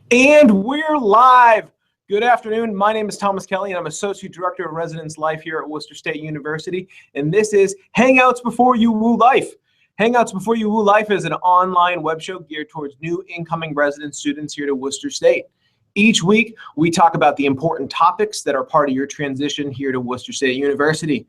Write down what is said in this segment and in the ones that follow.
And we're live. Good afternoon. My name is Thomas Kelly, and I'm Associate Director of Residence Life here at Worcester State University. And this is Hangouts Before You Woo Life. Hangouts Before You Woo Life is an online web show geared towards new incoming resident students here to Worcester State. Each week, we talk about the important topics that are part of your transition here to Worcester State University.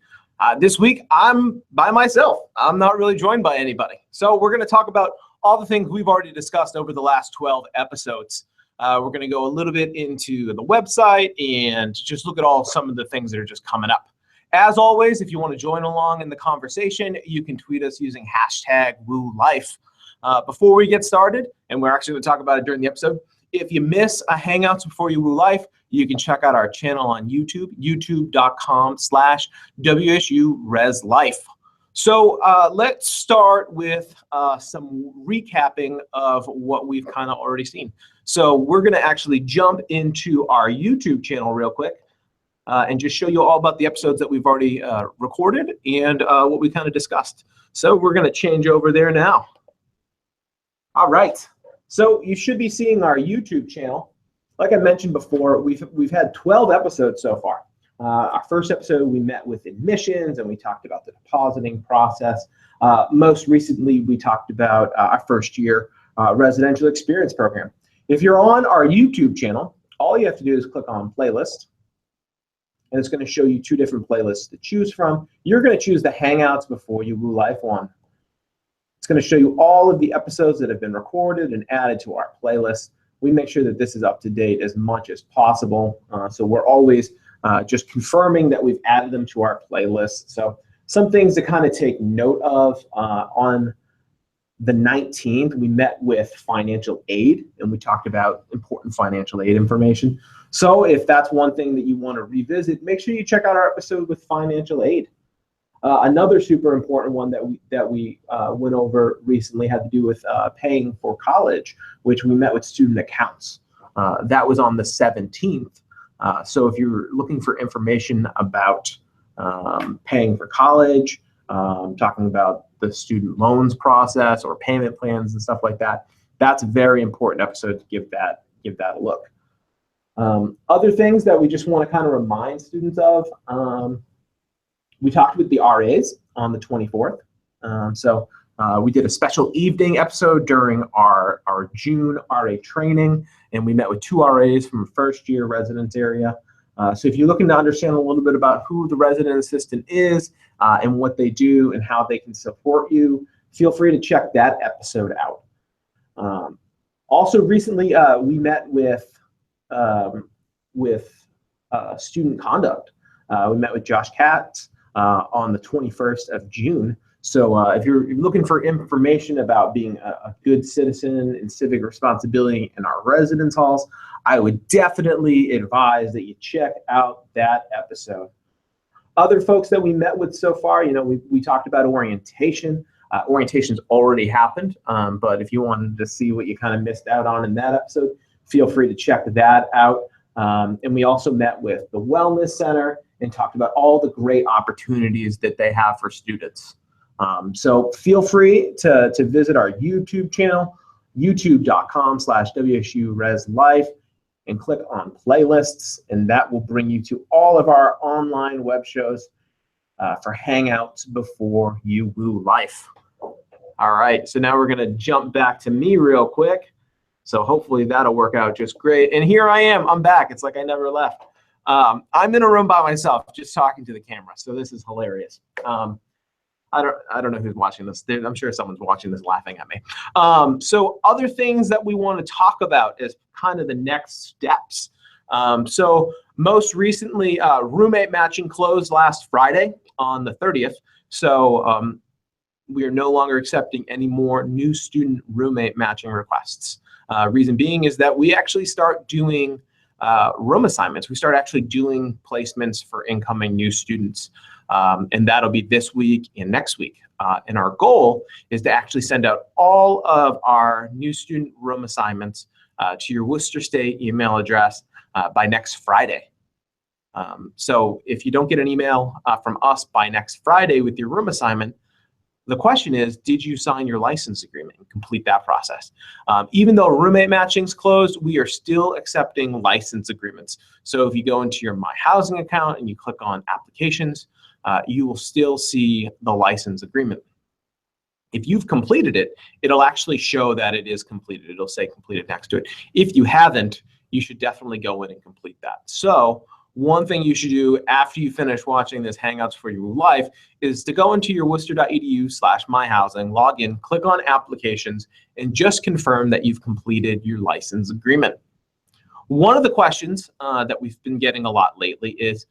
This week, I'm by myself. I'm not really joined by anybody. So we're going to talk about all the things we've already discussed over the last 12 episodes. We're going to go a little bit into the website and just look at some of the things that are just coming up. As always, if you want to join along in the conversation, you can tweet us using #WooLife. Before we get started, and we're actually going to talk about it during the episode, if you miss a Hangouts Before You Woo Life, you can check out our channel on YouTube, youtube.com/WSUResLife. So let's start with some recapping of what we've kind of already seen. So we're going to actually jump into our YouTube channel real quick and just show you all about the episodes that we've already recorded and what we kind of discussed. So we're going to change over there now. All right. So you should be seeing our YouTube channel. Like I mentioned before, we've had 12 episodes so far. Our first episode, we met with admissions and we talked about the depositing process. Most recently, we talked about our first year residential experience program. If you're on our YouTube channel, all you have to do is click on playlist, and it's going to show you two different playlists to choose from. You're going to choose the Hangouts Before You Woo Life one. It's going to show you all of the episodes that have been recorded and added to our playlist. We make sure that this is up to date as much as possible, so we're always just confirming that we've added them to our playlist. So some things to kind of take note of. On the 19th, we met with financial aid, and we talked about important financial aid information. So if that's one thing that you want to revisit, make sure you check out our episode with financial aid. Another super important one that we went over recently had to do with paying for college, which we met with student accounts. That was on the 17th. So if you're looking for information about paying for college, talking about the student loans process or payment plans and stuff like that, that's a very important episode to give that a look. Other things that we just want to kind of remind students of, we talked with the RAs on the 24th. So we did a special evening episode during our June RA training, and we met with 2 RAs from a first-year residence area. So if you're looking to understand a little bit about who the resident assistant is and what they do and how they can support you, feel free to check that episode out. Also recently, we met with student conduct. We met with Josh Katz on the 21st of June. So if you're looking for information about being a good citizen and civic responsibility in our residence halls, I would definitely advise that you check out that episode. Other folks that we met with so far, we talked about orientation. Orientation's already happened, but if you wanted to see what you kind of missed out on in that episode, feel free to check that out. And we also met with the Wellness Center and talked about all the great opportunities that they have for students. So feel free to visit our YouTube channel, youtube.com/WSUResLife, and click on playlists, and that will bring you to all of our online web shows for Hangouts Before You Woo Life. All right, so now we're going to jump back to me real quick. So hopefully that'll work out just great. And here I am. I'm back. It's like I never left. I'm in a room by myself just talking to the camera, so this is hilarious. I don't know who's watching this. I'm sure someone's watching this laughing at me. So other things that we want to talk about is kind of the next steps. So most recently, roommate matching closed last Friday on the 30th. So we are no longer accepting any more new student roommate matching requests. Reason being is that we actually start doing room assignments. We start actually doing placements for incoming new students. And that'll be this week and next week. And our goal is to actually send out all of our new student room assignments to your Worcester State email address by next Friday. So if you don't get an email from us by next Friday with your room assignment, The question is, did you sign your license agreement and complete that process? Even though roommate matching's closed, we are still accepting license agreements. So if you go into your My Housing account and you click on applications, you will still see the license agreement. If you've completed it, it'll actually show that it is completed. It'll say completed next to it. If you haven't, you should definitely go in and complete that. So one thing you should do after you finish watching this Hangouts for Your Life is to go into your worcester.edu/myhousing, log in, click on applications, and just confirm that you've completed your license agreement. One of the questions that we've been getting a lot lately is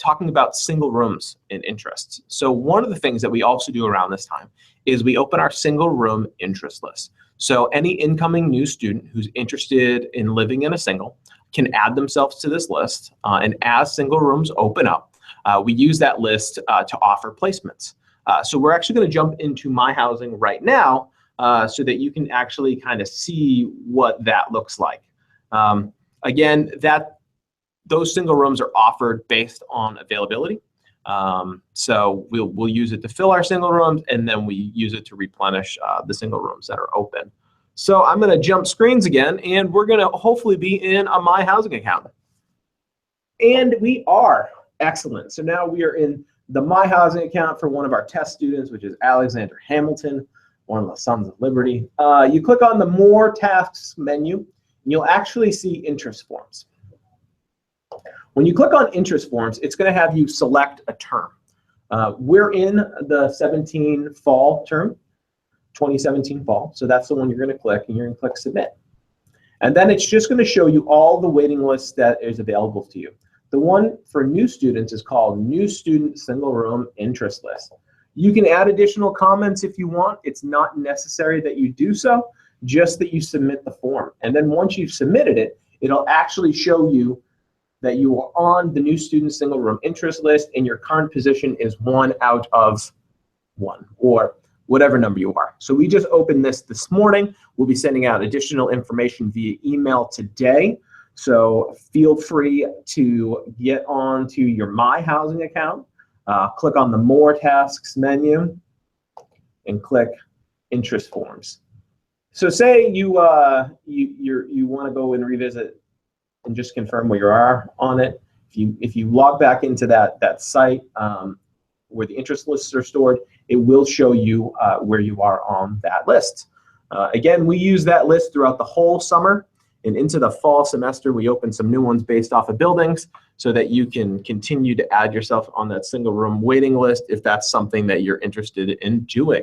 talking about single rooms and interests. So one of the things that we also do around this time is we open our single room interest list. So any incoming new student who's interested in living in a single can add themselves to this list. And as single rooms open up, we use that list to offer placements. So we're actually going to jump into My Housing right now so that you can actually kind of see what that looks like. Again, those single rooms are offered based on availability. So we'll use it to fill our single rooms, and then we use it to replenish the single rooms that are open. So I'm going to jump screens again, and we're going to hopefully be in a My Housing account. And we are. Excellent. So now we are in the My Housing account for one of our test students, which is Alexander Hamilton, one of the Sons of Liberty. You click on the More Tasks menu, and you'll actually see interest forms. When you click on interest forms, it's going to have you select a term. We're in the 17 fall term, 2017 fall. So that's the one you're going to click, and you're going to click submit. And then it's just going to show you all the waiting lists that is available to you. The one for new students is called New Student Single Room Interest List. You can add additional comments if you want. It's not necessary that you do so, just that you submit the form. And then once you've submitted it, it'll actually show you that you are on the New Student Single Room Interest List, and your current position is 1 out of 1, or whatever number you are. So we just opened this morning. We'll be sending out additional information via email today. So feel free to get on to your My Housing account, click on the More Tasks menu, and click Interest Forms. So say you want to go and revisit and just confirm where you are on it. If you log back into that site where the interest lists are stored, it will show you where you are on that list. Again, we use that list throughout the whole summer, and into the fall semester, we open some new ones based off of buildings so that you can continue to add yourself on that single room waiting list if that's something that you're interested in doing.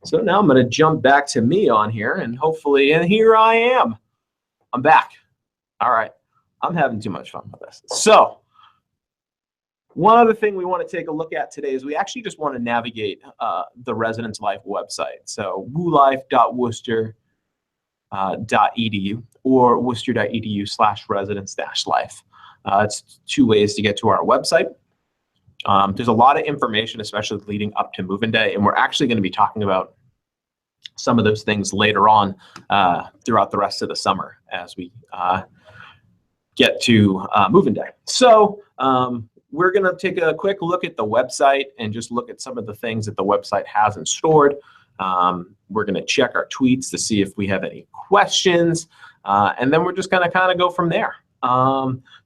So now I'm going to jump back to me on here, and hopefully, and here I am. I'm back. All right. I'm having too much fun with this. So one other thing we want to take a look at today is we actually just want to navigate the Residence Life website. So woolife.worcester.edu or worcester.edu/residence-life. It's 2 ways to get to our website. There's a lot of information, especially leading up to move-in day, and we're actually going to be talking about some of those things later on throughout the rest of the summer as we get to move-in day. So we're going to take a quick look at the website and just look at some of the things that the website hasn't stored. We're going to check our tweets to see if we have any questions, and then we're just going to kind of go from there.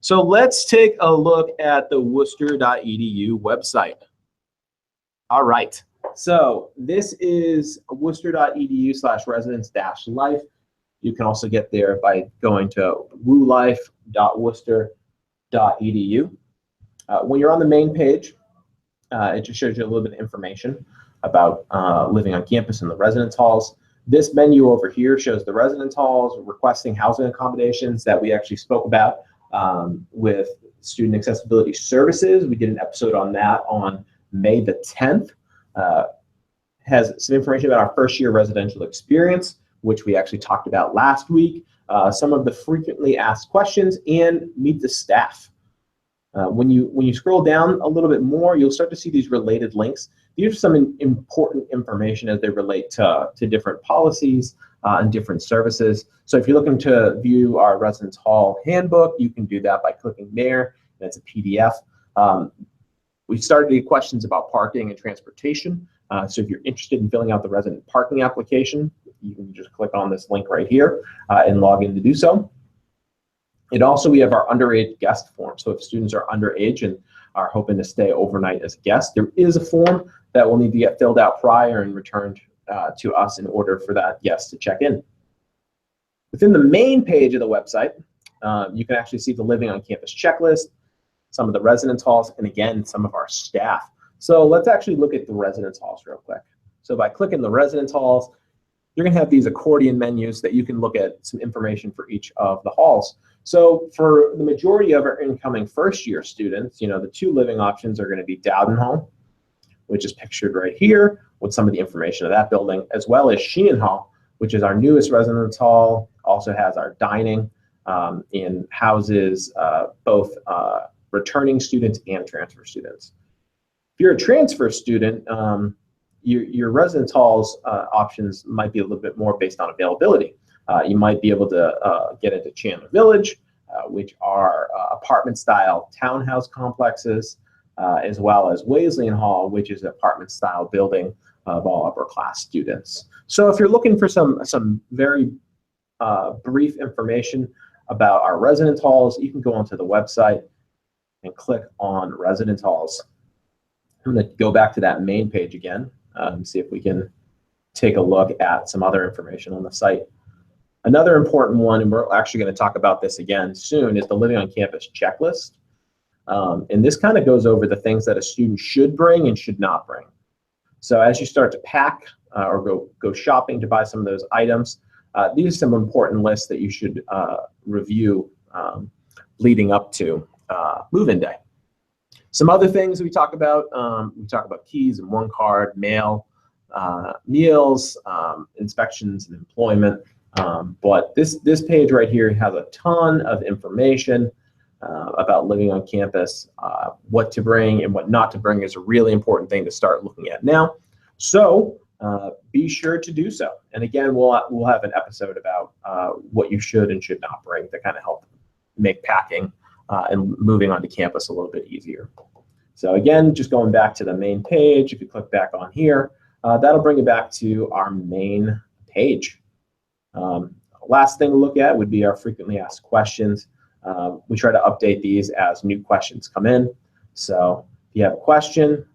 So let's take a look at the worcester.edu website. All right. So this is worcester.edu/residence-life. You can also get there by going to woolife.worcester.edu. When you're on the main page, it just shows you a little bit of information about living on campus and the residence halls. This menu over here shows the residence halls, requesting housing accommodations that we actually spoke about with Student Accessibility Services. We did an episode on that on May the 10th. Has some information about our first year residential experience, which we actually talked about last week, some of the frequently asked questions, and meet the staff. When you scroll down a little bit more, you'll start to see these related links. These are some important information as they relate to different policies and different services. So if you're looking to view our residence hall handbook, you can do that by clicking there. That's a PDF. We started to get questions about parking and transportation. So if you're interested in filling out the resident parking application, you can just click on this link right here and log in to do so. And also we have our underage guest form. So if students are underage and are hoping to stay overnight as guests, there is a form that will need to get filled out prior and returned to us in order for that guest to check in. Within the main page of the website, you can actually see the Living on Campus checklist, some of the residence halls, and again, some of our staff. So let's actually look at the residence halls real quick. So by clicking the residence halls, you're going to have these accordion menus that you can look at some information for each of the halls. So for the majority of our incoming first-year students, the two living options are going to be Dowden Hall, which is pictured right here with some of the information of that building, as well as Sheehan Hall, which is our newest residence hall, also has our dining in houses both returning students and transfer students. If you're a transfer student, your residence halls options might be a little bit more based on availability. You might be able to get into Chandler Village, which are apartment-style townhouse complexes, as well as Wesleyan Hall, which is an apartment-style building of all upper-class students. So if you're looking for some very brief information about our residence halls, you can go onto the website and click on residence halls. I'm going to go back to that main page again and see if we can take a look at some other information on the site. Another important one, and we're actually going to talk about this again soon, is the Living on Campus checklist. And this kind of goes over the things that a student should bring and should not bring. So as you start to pack or go shopping to buy some of those items, these are some important lists that you should review leading up to move-in day. Some other things we talk about keys and one card, mail, meals, inspections and employment. But this page right here has a ton of information about living on campus. What to bring and what not to bring is a really important thing to start looking at now. So be sure to do so. And again, we'll have an episode about what you should and should not bring to kind of help make packing and moving onto campus a little bit easier. So again, just going back to the main page, if you click back on here, that'll bring you back to our main page. Last thing to look at would be our frequently asked questions. We try to update these as new questions come in. So if you have a question,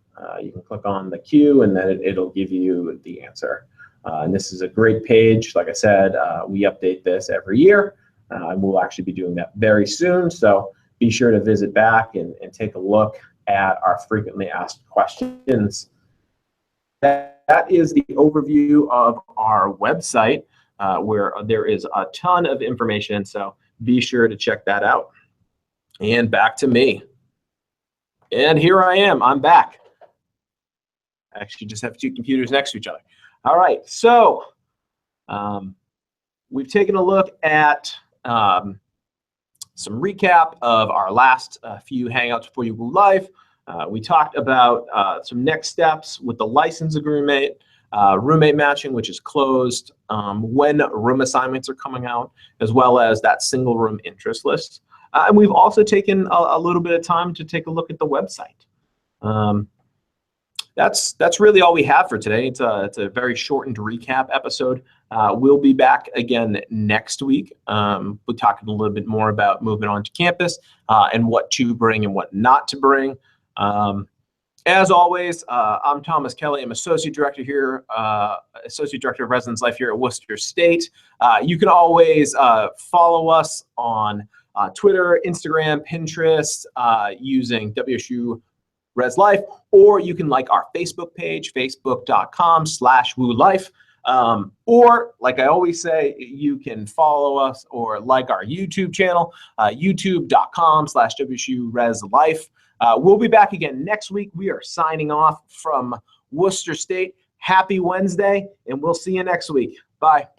you can click on the Q and then it'll give you the answer. And this is a great page. Like I said, we update this every year, and we'll actually be doing that very soon. So be sure to visit back and take a look at our frequently asked questions. That is the overview of our website, where there is a ton of information. So be sure to check that out. And back to me. And here I am. I'm back. I actually just have two computers next to each other. All right. So we've taken a look at some recap of our last few Hangouts Before You Go Live. We talked about some next steps with the license agreement, roommate matching, which is closed, when room assignments are coming out, as well as that single room interest list. And we've also taken a little bit of time to take a look at the website. That's really all we have for today. It's a very shortened recap episode. We'll be back again next week. We'll talk a little bit more about moving on to campus and what to bring and what not to bring. As always, I'm Thomas Kelly. I'm Associate Director here, Associate Director of Residence Life here at Worcester State. You can always follow us on Twitter, Instagram, Pinterest, using WSU Res Life, or you can like our Facebook page, facebook.com/WooLife. Or, like I always say, you can follow us or like our YouTube channel, youtube.com/WSU Res Life. We'll be back again next week. We are signing off from Worcester State. Happy Wednesday, and we'll see you next week. Bye.